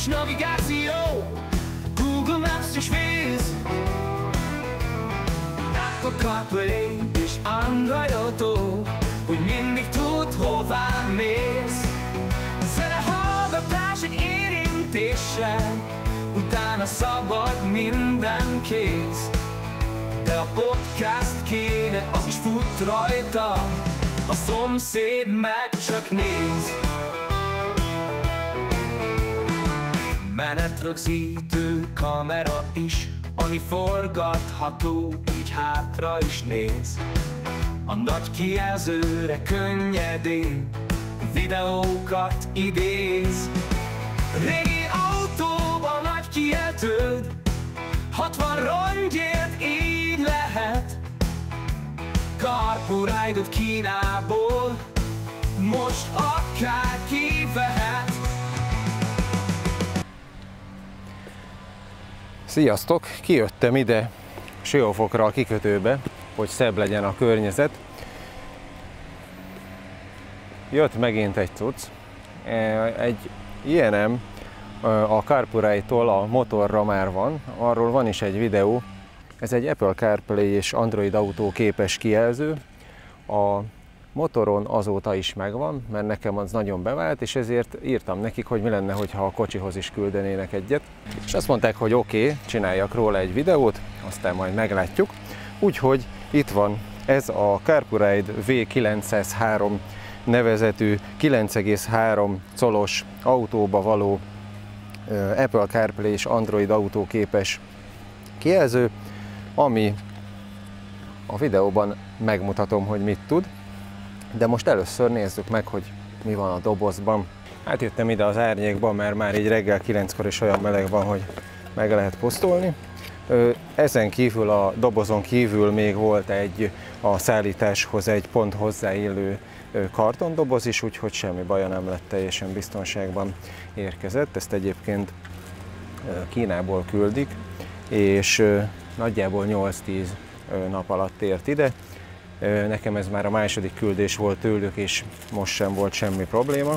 és navigáció, Google Maps és Waze, Apple CarPlay és Android Auto, hogy mindig tudd, hová mész. Zenehallgatás egy érintéssel, utána szabad minden kész. De a podcast kéne, az is fut rajta, a szomszéd meg csak néz. Menetrögzítő kamera is, ami forgatható, így hátra is néz. A nagy kijelzőre könnyedén videókat idéz. Régi autóban nagy kijelződ, 60 rongyért így lehet. CarPlay-ot Kínából most akárki vehet. Sziasztok! Kijöttem ide Siófokra a kikötőbe, hogy szebb legyen a környezet. Jött megint egy cucc. Egy ilyenem a CarPlay-tól a motorra már van, arról van is egy videó. Ez egy Apple CarPlay és Android Auto képes kijelző. A motoron azóta is megvan, mert nekem az nagyon bevált, és ezért írtam nekik, hogy mi lenne, ha a kocsihoz is küldenének egyet. És azt mondták, hogy oké, csináljak róla egy videót, aztán majd meglátjuk. Úgyhogy itt van ez a CarPlay V903 nevezetű 9,3 colos autóba való Apple CarPlay és Android Auto képes kijelző, ami a videóban megmutatom, hogy mit tud. De most először nézzük meg, hogy mi van a dobozban. Átjöttem ide az árnyékba, mert már így reggel 9-kor is olyan meleg van, hogy meg lehet posztolni. Ezen kívül, a dobozon kívül még volt egy a szállításhoz egy pont hozzáillő kartondoboz is, úgyhogy semmi baja nem lett, teljesen biztonságban érkezett. Ezt egyébként Kínából küldik, és nagyjából 8-10 nap alatt ért ide. Nekem ez már a második küldés volt tőlük, és most sem volt semmi probléma.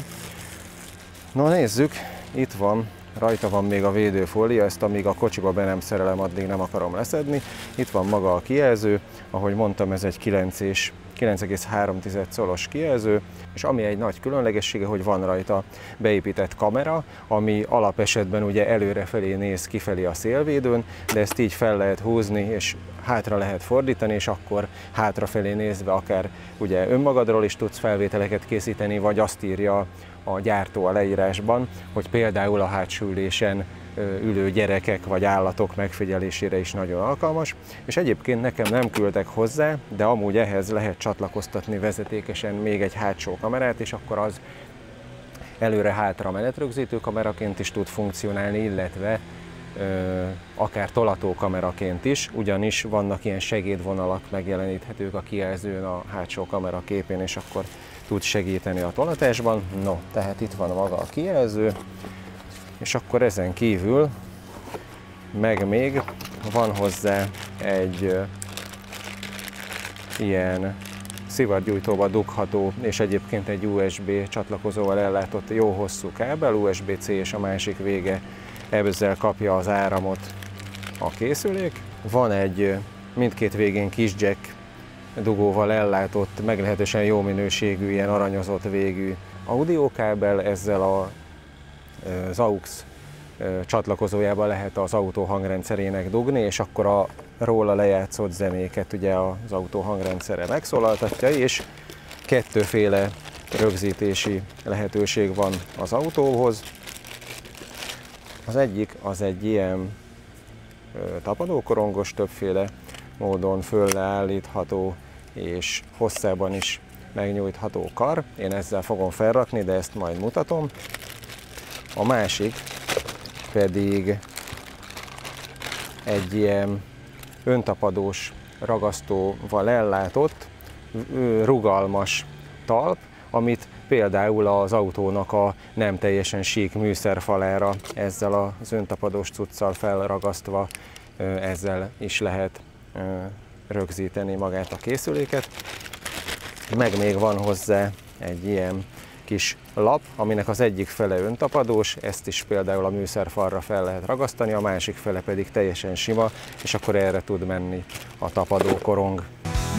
Na nézzük, itt van, rajta van még a védőfólia, ezt amíg a kocsiba be nem szerelem, addig nem akarom leszedni. Itt van maga a kijelző, ahogy mondtam, ez egy 9,3 colos kijelző, és ami egy nagy különlegessége, hogy van rajta beépített kamera, ami alapesetben ugye előrefelé néz kifelé a szélvédőn, de ezt így fel lehet húzni, és hátra lehet fordítani, és akkor hátrafelé nézve akár ugye önmagadról is tudsz felvételeket készíteni, vagy azt írja a gyártó a leírásban, hogy például a hátsó ülésen ülő gyerekek vagy állatok megfigyelésére is nagyon alkalmas, és egyébként nekem nem küldtek hozzá, de amúgy ehhez lehet csatlakoztatni vezetékesen még egy hátsó kamerát, és akkor az előre-hátra menetrögzítő kameraként is tud funkcionálni, illetve akár tolató kameraként is, ugyanis vannak ilyen segédvonalak megjeleníthetők a kijelzőn a hátsó kamera képén, és akkor tud segíteni a tolatásban. No, tehát itt van maga a kijelző, és akkor ezen kívül meg még van hozzá egy ilyen szivargyújtóba dugható, és egyébként egy USB csatlakozóval ellátott jó hosszú kábel, USB-C, és a másik vége ezzel kapja az áramot a készülék. Van egy mindkét végén kis jack dugóval ellátott, meglehetősen jó minőségű, ilyen aranyozott végű audiókábel, ezzel az AUX csatlakozójában lehet az autó hangrendszerének dugni, és akkor a róla lejátszott zenéket ugye az autó hangrendszere megszólaltatja, és kettőféle rögzítési lehetőség van az autóhoz. Az egyik az egy ilyen tapadókorongos, többféle módon fölleállítható és hosszában is megnyújtható kar. Én ezzel fogom felrakni, de ezt majd mutatom. A másik pedig egy ilyen öntapadós ragasztóval ellátott, rugalmas talp, amit például az autónak a nem teljesen sík műszerfalára ezzel az öntapadós cuccal felragasztva ezzel is lehet rögzíteni magát a készüléket. Meg még van hozzá egy ilyen kis lap, aminek az egyik fele öntapadós, ezt is például a műszerfalra fel lehet ragasztani, a másik fele pedig teljesen sima, és akkor erre tud menni a tapadó korong.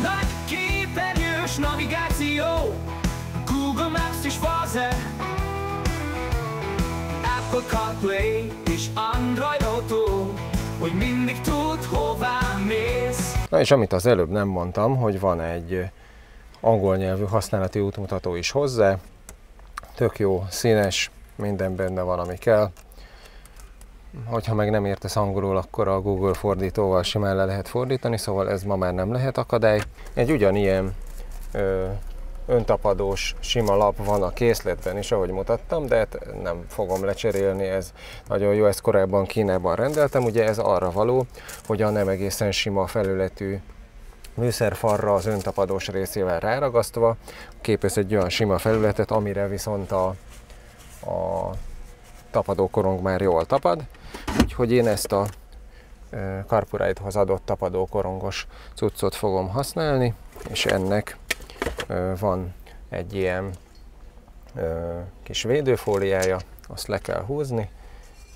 Nagy képernyős navigáció, Google Maps és Fazer, Apple CarPlay és Android Auto, hogy mindig tud, hová mész. Na és amit az előbb nem mondtam, hogy van egy angol nyelvű használati útmutató is hozzá, tök jó, színes, minden benne van, ami kell. Hogyha meg nem értesz angolul, akkor a Google fordítóval simán le lehet fordítani, szóval ez ma már nem lehet akadály. Egy ugyanilyen öntapadós sima lap van a készletben is, ahogy mutattam, de hát nem fogom lecserélni, ez nagyon jó, ezt korábban Kínában rendeltem, ugye ez arra való, hogy a nem egészen sima felületű műszerfalra az öntapadós részével ráragasztva képez egy olyan sima felületet, amire viszont a tapadókorong már jól tapad. Úgyhogy én ezt a Carpuride-hoz adott tapadókorongos cuccot fogom használni, és ennek van egy ilyen kis védőfóliája, azt le kell húzni,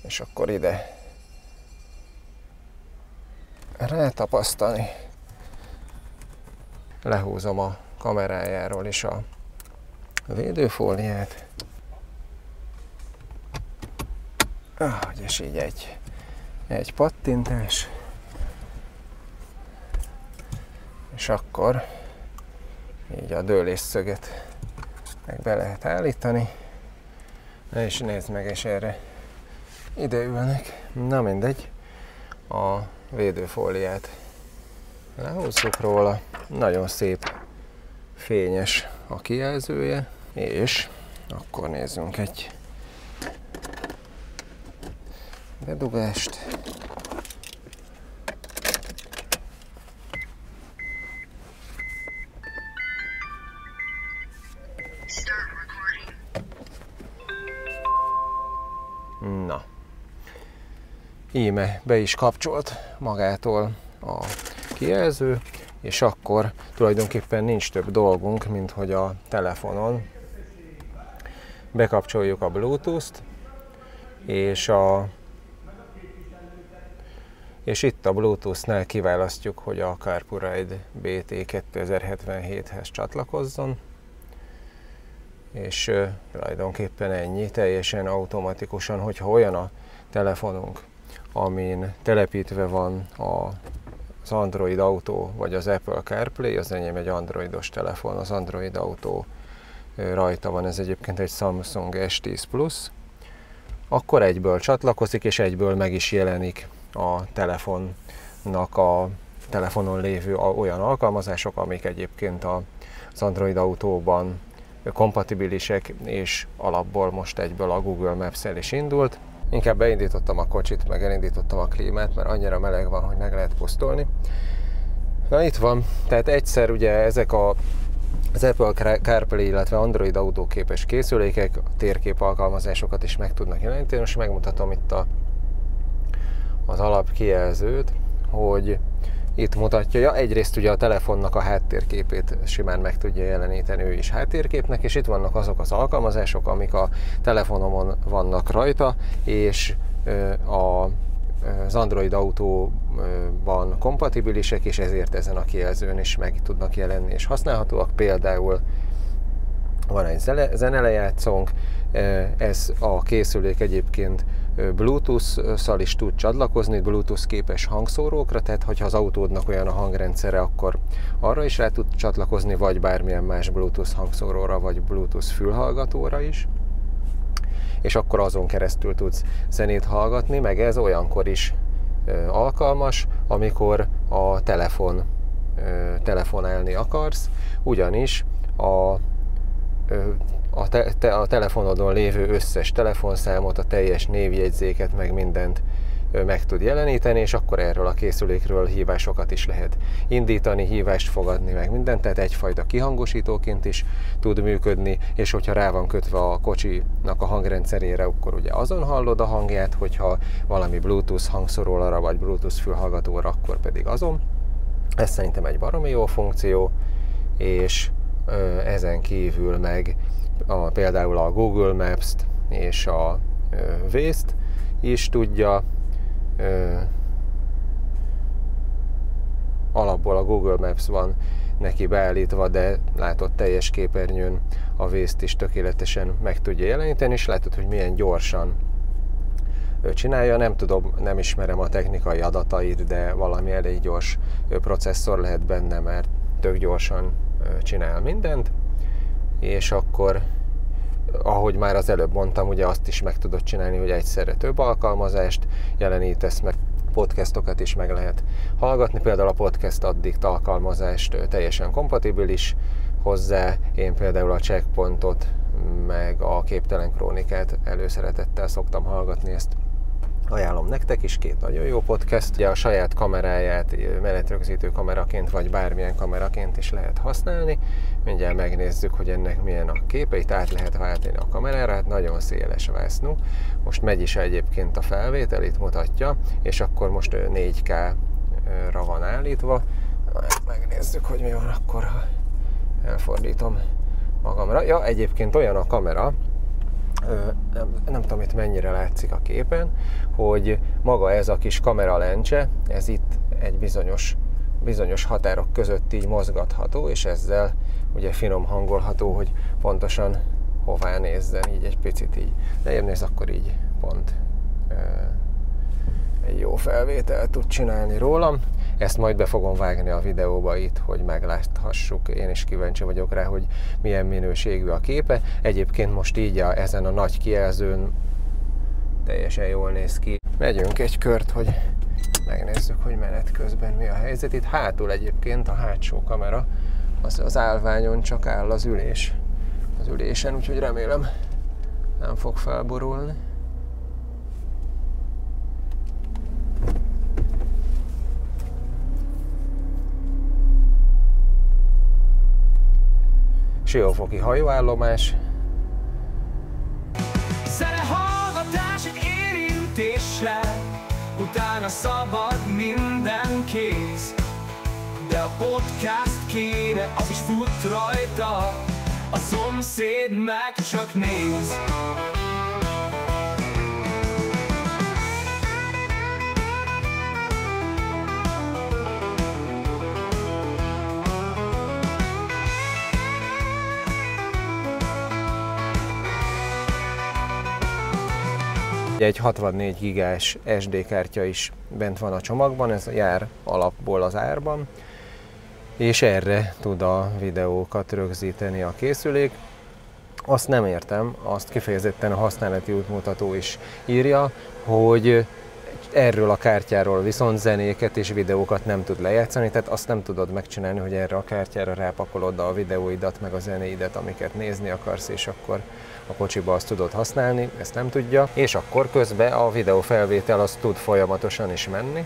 és akkor ide rátapasztani. Lehúzom a kamerájáról is a védőfóliát. És így egy pattintás. És akkor így a dőlésszöget meg be lehet állítani. Na és nézd meg, és erre ide ülnek. Na mindegy, a védőfóliát lehúzzuk róla. Nagyon szép, fényes a kijelzője, és akkor nézzünk egy bedugást. Na, íme be is kapcsolt magától a kijelző, és akkor tulajdonképpen nincs több dolgunk, mint hogy a telefonon bekapcsoljuk a Bluetooth-t, és itt a Bluetooth-nál kiválasztjuk, hogy a Carpuride BT 2077-hez csatlakozzon, és tulajdonképpen ennyi, teljesen automatikusan, hogyha olyan a telefonunk, amin telepítve van az Android Auto vagy az Apple CarPlay, az enyém egy androidos telefon, az Android Auto rajta van, ez egyébként egy Samsung S10 Plus, akkor egyből csatlakozik, és egyből meg is jelenik a telefonnak a telefonon lévő olyan alkalmazások, amik egyébként az Android Autóban kompatibilisek, és alapból most egyből a Google Maps-el is indult. Inkább beindítottam a kocsit, meg elindítottam a klímát, mert annyira meleg van, hogy meg lehet pusztulni. Na itt van, tehát egyszer ugye ezek az Apple CarPlay, illetve Android Auto képes készülékek a térkép alkalmazásokat is meg tudnak jeleníteni. Most megmutatom itt az alapkijelzőt, hogy itt mutatja, ja, egyrészt ugye a telefonnak a háttérképét simán meg tudja jeleníteni ő is háttérképnek, és itt vannak azok az alkalmazások, amik a telefonomon vannak rajta, és az Android Autóban kompatibilisek, és ezért ezen a kijelzőn is meg tudnak jelenni és használhatóak. Például van egy zenelejátszónk, ez a készülék egyébként Bluetooth-szal is tud csatlakozni, Bluetooth képes hangszórókra, tehát hogyha az autódnak olyan a hangrendszere, akkor arra is rá tud csatlakozni, vagy bármilyen más Bluetooth hangszóróra, vagy Bluetooth fülhallgatóra is, és akkor azon keresztül tudsz zenét hallgatni, meg ez olyankor is alkalmas, amikor a telefonálni akarsz, ugyanis a telefonodon lévő összes telefonszámot, a teljes névjegyzéket, meg mindent meg tud jeleníteni, és akkor erről a készülékről hívásokat is lehet indítani, hívást fogadni, meg mindent, tehát egyfajta kihangosítóként is tud működni, és hogyha rá van kötve a kocsinak a hangrendszerére, akkor ugye azon hallod a hangját, hogyha valami Bluetooth hangszóróra vagy Bluetooth fülhallgatóra, akkor pedig azon. Ez szerintem egy baromi jó funkció, és ezen kívül meg például a Google Maps-t és a Waze-t is tudja. Alapból a Google Maps van neki beállítva, de látod, teljes képernyőn a Waze-t is tökéletesen meg tudja jeleníteni, és látod, hogy milyen gyorsan csinálja. Nem tudom, nem ismerem a technikai adatait, de valami elég gyors processzor lehet benne, mert tök gyorsan csinál mindent, és akkor, ahogy már az előbb mondtam, ugye azt is meg tudod csinálni, hogy egyszerre több alkalmazást jelenítesz meg, podcastokat is meg lehet hallgatni, például a Podcast Addict alkalmazást teljesen kompatibilis hozzá, én például a Checkpointot meg a Képtelen Krónikát előszeretettel szoktam hallgatni, ezt ajánlom nektek is, 2 nagyon jó podcast. Ugye a saját kameráját menetrögzítő kameraként vagy bármilyen kameraként is lehet használni. Mindjárt megnézzük, hogy ennek milyen a képe. Itt át lehet váltani a kamerára, hát nagyon széles vásznú. Most megy is egyébként a felvétel, itt mutatja, és akkor most 4K-ra van állítva. Megnézzük, hogy mi van akkor, ha elfordítom magamra. Ja, egyébként olyan a kamera, nem tudom, itt mennyire látszik a képen, hogy maga ez a kis kameralencse, ez itt egy bizonyos határok között így mozgatható, és ezzel ugye finom hangolható, hogy pontosan hová nézzen, így egy picit így. De én néz, akkor így pont egy jó felvételt tud csinálni rólam. Ezt majd be fogom vágni a videóba itt, hogy megláthassuk. Én is kíváncsi vagyok rá, hogy milyen minőségű a képe. Egyébként most így ezen a nagy kijelzőn teljesen jól néz ki. Megyünk egy kört, hogy megnézzük, hogy menet közben mi a helyzet. Itt hátul egyébként a hátsó kamera, az állványon csak áll az ülésen, úgyhogy remélem nem fog felborulni. Siófoki hajóállomás. Zenehallgatás egy érintéssel, utána szabad minden kész. De a podcast kéne, az is fut rajta, a szomszéd meg csak néz. Egy 64 gigás SD kártya is bent van a csomagban, ez jár alapból az árban, és erre tud a videókat rögzíteni a készülék. Azt nem értem, azt kifejezetten a használati útmutató is írja, hogy erről a kártyáról viszont zenéket és videókat nem tud lejátszani, tehát azt nem tudod megcsinálni, hogy erre a kártyára rápakolod a videóidat, meg a zenéidet, amiket nézni akarsz, és akkor a kocsiba azt tudod használni, ezt nem tudja, és akkor közben a videófelvétel az tud folyamatosan is menni,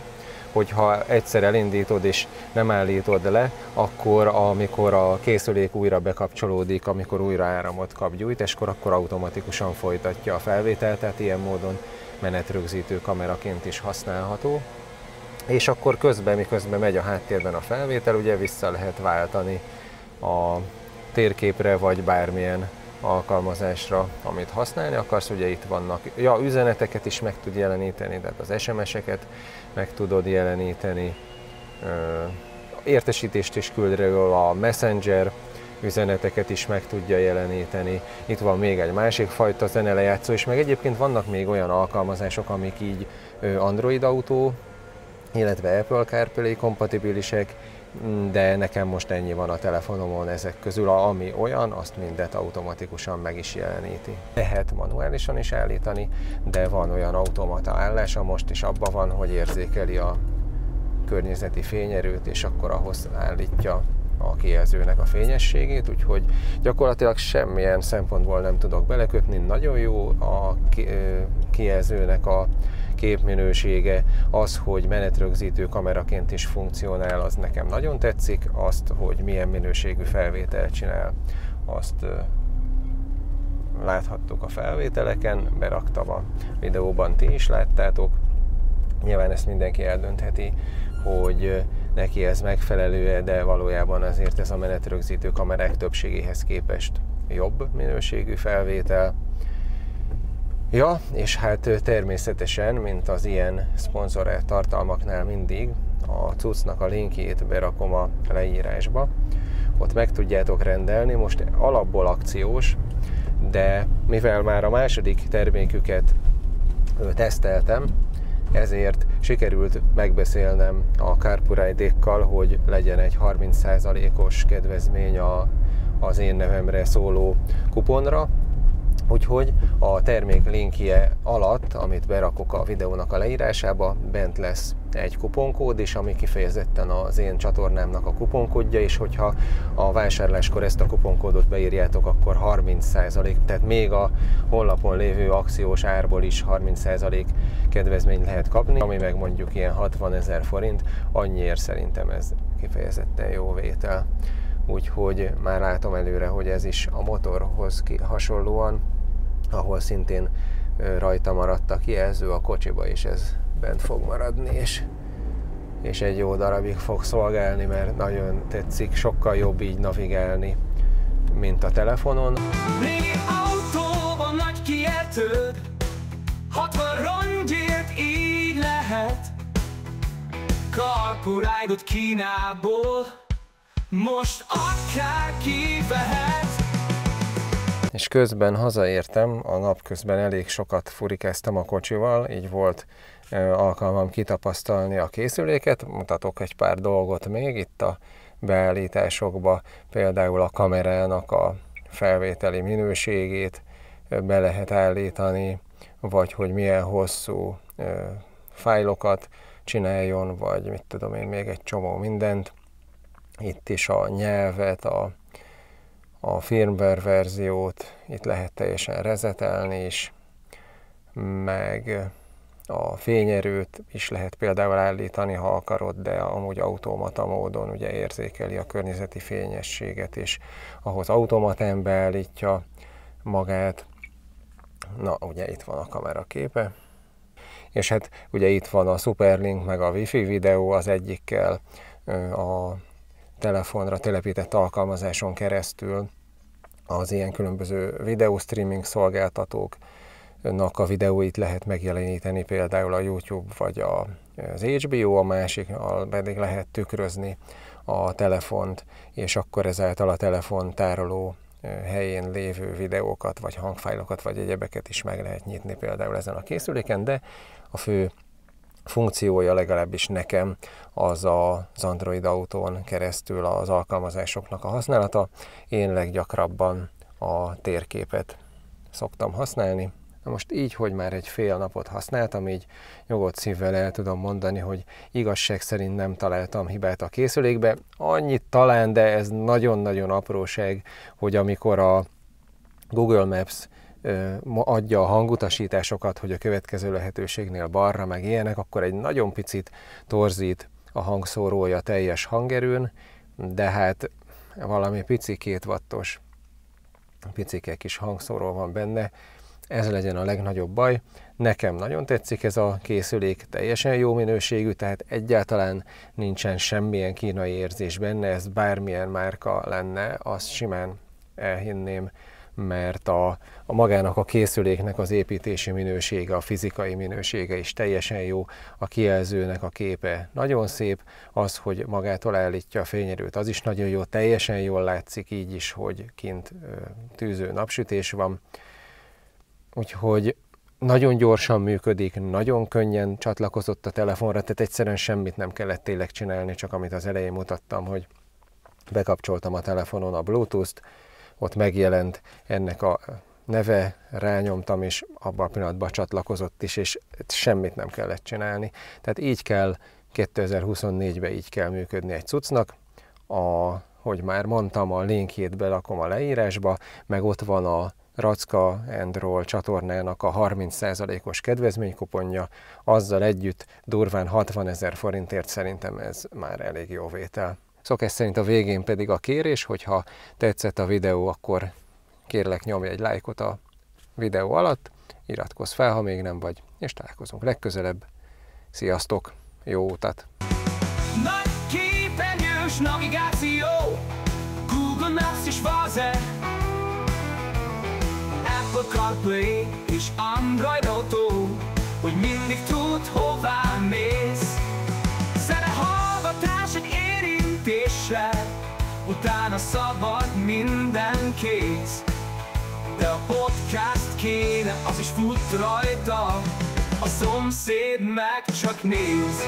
hogyha egyszer elindítod és nem állítod le, akkor amikor a készülék újra bekapcsolódik, amikor újra áramot kap gyújtáskor, akkor automatikusan folytatja a felvételt, tehát ilyen módon menetrögzítő kameraként is használható. És akkor miközben megy a háttérben a felvétel, ugye vissza lehet váltani a térképre, vagy bármilyen alkalmazásra, amit használni akarsz. Ugye itt vannak, üzeneteket is meg tud jeleníteni, tehát az SMS-eket meg tudod jeleníteni, értesítést is küld róla, a Messenger üzeneteket is meg tudja jeleníteni. Itt van még egy másik fajta zenelejátszó is, meg egyébként vannak még olyan alkalmazások, amik így Android Auto, illetve Apple CarPlay kompatibilisek, de nekem most ennyi van a telefonomon ezek közül, ami olyan, azt mindet automatikusan meg is jeleníti. Lehet manuálisan is állítani, de van olyan automata állása, most is abban van, hogy érzékeli a környezeti fényerőt, és akkor ahhoz állítja a kijelzőnek a fényességét, úgyhogy gyakorlatilag semmilyen szempontból nem tudok belekötni, nagyon jó a kijelzőnek a képminősége, az, hogy menetrögzítő kameraként is funkcionál, az nekem nagyon tetszik, azt, hogy milyen minőségű felvételt csinál, azt láthattuk a felvételeken, beraktam a videóban, ti is láttátok. Nyilván ezt mindenki eldöntheti, hogy neki ez megfelelő, de valójában azért ez a menetrögzítő kamerák többségéhez képest jobb minőségű felvétel. Ja, és hát természetesen, mint az ilyen szponzorált tartalmaknál mindig, a cuccnak a linkjét berakom a leírásba. Ott meg tudjátok rendelni, most alapból akciós, de mivel már a második terméküket teszteltem, ezért sikerült megbeszélnem a CarPuride-ékkal, hogy legyen egy 30%-os kedvezmény az én nevemre szóló kuponra. Úgyhogy a termék linkje alatt, amit berakok a videónak a leírásába, bent lesz egy kuponkód is, ami kifejezetten az én csatornámnak a kuponkódja, és hogyha a vásárláskor ezt a kuponkódot beírjátok, akkor 30%, tehát még a honlapon lévő akciós árból is 30% kedvezményt lehet kapni, ami meg mondjuk ilyen 60 000 forint, annyiért szerintem ez kifejezetten jó vétel. Úgyhogy már látom előre, hogy ez is a motorhoz hasonlóan, ahol szintén rajta maradt a kijelző a kocsiba, és ez bent fog maradni, és egy jó darabig fog szolgálni, mert nagyon tetszik, sokkal jobb így navigálni, mint a telefonon. Régi autóban nagy kijeltőd, 60 rongyért így lehet. CarPuride-ot Kínából most akár kivehet. És közben hazaértem, a nap közben elég sokat furikáztam a kocsival, így volt alkalmam kitapasztalni a készüléket. Mutatok egy pár dolgot még itt a beállításokba, például a kamerának a felvételi minőségét be lehet állítani, vagy hogy milyen hosszú fájlokat csináljon, vagy mit tudom én, még egy csomó mindent. Itt is a nyelvet, a firmware verziót, itt lehet teljesen resetelni is, meg a fényerőt is lehet például állítani, ha akarod, de amúgy automata módon ugye érzékeli a környezeti fényességet, és ahhoz automatán beállítja magát. Na, ugye itt van a kamera képe, és hát ugye itt van a Superlink, meg a Wi-Fi videó az egyikkel, a telefonra telepített alkalmazáson keresztül az ilyen különböző videóstreaming szolgáltatóknak a videóit lehet megjeleníteni, például a YouTube vagy az HBO, a másikkal pedig lehet tükrözni a telefont, és akkor ezáltal a telefon tároló helyén lévő videókat, vagy hangfájlokat, vagy egyebeket is meg lehet nyitni például ezen a készüléken, de a fő funkciója legalábbis nekem az Android Autón keresztül az alkalmazásoknak a használata. Én leggyakrabban a térképet szoktam használni. Na most így, hogy már egy fél napot használtam, így nyugodt szívvel el tudom mondani, hogy igazság szerint nem találtam hibát a készülékbe. Annyit talán, de ez nagyon-nagyon apróság, hogy amikor a Google Maps adja a hangutasításokat, hogy a következő lehetőségnél balra, meg ilyenek, akkor egy nagyon picit torzít a hangszórója teljes hangerőn, de hát valami pici 2 wattos, picike kis hangszóró van benne, ez legyen a legnagyobb baj. Nekem nagyon tetszik ez a készülék, teljesen jó minőségű, tehát egyáltalán nincsen semmilyen kínai érzés benne, ez bármilyen márka lenne, azt simán elhinném, mert a magának a készüléknek az építési minősége, a fizikai minősége is teljesen jó, a kijelzőnek a képe nagyon szép, az, hogy magától állítja a fényerőt, az is nagyon jó, teljesen jól látszik így is, hogy kint tűző napsütés van, úgyhogy nagyon gyorsan működik, nagyon könnyen csatlakozott a telefonra, tehát egyszerűen semmit nem kellett tényleg csinálni, csak amit az elején mutattam, hogy bekapcsoltam a telefonon a Bluetooth-t, ott megjelent ennek a neve, rányomtam, és abban a pillanatban csatlakozott is, és semmit nem kellett csinálni. Tehát így kell 2024-ben így kell működni egy cuccnak. Hogy már mondtam, a linkjét belakom a leírásba, meg ott van a Racka and Roll csatornának a 30%-os kedvezménykuponja, azzal együtt durván 60 000 forintért szerintem ez már elég jó vétel. Szokás szerint a végén pedig a kérés, hogyha tetszett a videó, akkor kérlek nyomj egy lájkot a videó alatt, iratkozz fel, ha még nem vagy, és találkozunk legközelebb. Sziasztok, jó utat! erős navigáció, Google Maps és Waze, Apple CarPlay és Android Auto, hogy mindig tud, hová mész. Zenehallgatás egy érintéssel, utána szabad minden kész. De a podcast kéne, az is fut rajta, a szomszéd meg csak néz.